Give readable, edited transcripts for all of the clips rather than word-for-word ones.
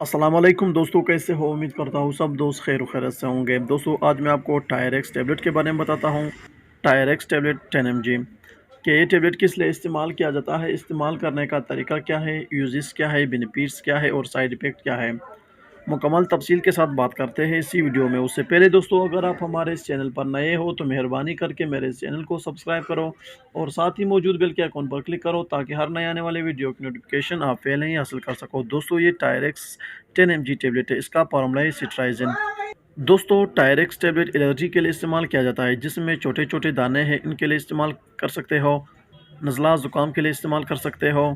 अस्सलाम वालेकुम दोस्तों, कैसे हो? उम्मीद करता हूँ सब दोस्त खैर खैरियत से होंगे। दोस्तों आज मैं आपको टायरेक्स टैबलेट के बारे में बताता हूँ। टायरेक्स टैबलेट 10 mg कि ये टैबलेट किस लिए इस्तेमाल किया जाता है, इस्तेमाल करने का तरीका क्या है, यूजेस क्या है, बेनिफिट्स क्या है और साइड इफ़ेक्ट क्या है। मुकम्मल तफसील के साथ बात करते हैं इसी वीडियो में। उससे पहले दोस्तों, अगर आप हमारे इस चैनल पर नए हो तो मेहरबानी करके मेरे इस चैनल को सब्सक्राइब करो और साथ ही मौजूद बेल के आइकॉन पर क्लिक करो ताकि हर नए आने वाले वीडियो की नोटिफिकेशन आप पहले ही हासिल कर सको। दोस्तों ये टायरेक्स 10 mg टैबलेट है, इसका फार्मूला है सिट्राइजिन। दोस्तों टायरेक्स टैबलेट एलर्जी के लिए इस्तेमाल किया जाता है, जिसमें छोटे छोटे दाने हैं, इनके लिए इस्तेमाल कर सकते हो। नज़ला ज़ुकाम के लिए इस्तेमाल कर सकते हो।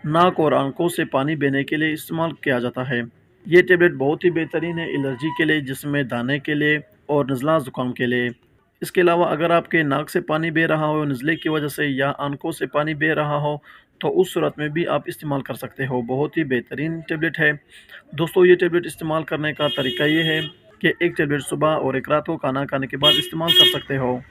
नाक और आंखों से पानी बहने के लिए इस्तेमाल किया जाता है। ये टैबलेट बहुत ही बेहतरीन है एलर्जी के लिए, जिसमें दाने के लिए और नज़ला ज़ुकाम के लिए। इसके अलावा अगर आपके नाक से पानी बह रहा हो नज़ले की वजह से या आंखों से पानी बह रहा हो तो उस सूरत में भी आप इस्तेमाल कर सकते हो। बहुत ही बेहतरीन टैबलेट है। दोस्तों ये टैबलेट इस्तेमाल करने का तरीका ये है कि एक टैबलेट सुबह और एक रात को खाना खाने के बाद इस्तेमाल कर सकते हो।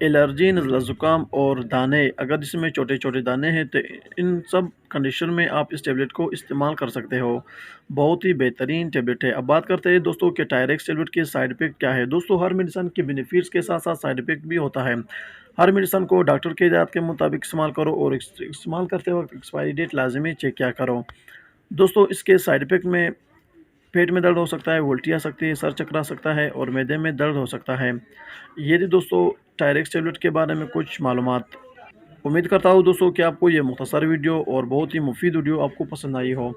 एलर्जी, नज़ला ज़ुकाम और दाने, अगर जिसमें छोटे छोटे दाने हैं तो इन सब कंडीशन में आप इस टैबलेट को इस्तेमाल कर सकते हो। बहुत ही बेहतरीन टैबलेट है। अब बात करते हैं दोस्तों कि टायरेक्स टैबलेट के साइड इफ़ेक्ट क्या है। दोस्तों हर मेडिसिन के बेनिफिट्स के साथ साथ साइड इफ़ेक्ट भी होता है। हर मेडिसिन को डॉक्टर के हिदायत के मुताबिक इस्तेमाल करो और इस्तेमाल करते वक्त एक्सपायरी डेट लाजमी चेक किया करो। दोस्तों इसके साइड इफ़ेक्ट में पेट में दर्द हो सकता है, उल्टी आ सकती है, सर चकरा सकता है और मैदे में दर्द हो सकता है। ये थी दोस्तों टायरेक्स टैबलेट के बारे में कुछ मालूमात। उम्मीद करता हूँ दोस्तों कि आपको ये मुख्तसर वीडियो और बहुत ही मुफीद वीडियो आपको पसंद आई हो।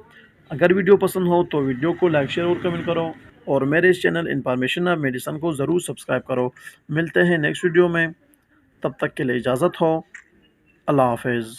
अगर वीडियो पसंद हो तो वीडियो को लाइक शेयर और कमेंट करो और मेरे इस चैनल इन्फॉर्मेशन ऑफ मेडिसिन को ज़रूर सब्सक्राइब करो। मिलते हैं नेक्स्ट वीडियो में, तब तक के लिए इजाज़त हो। अल्लाह हाफिज़।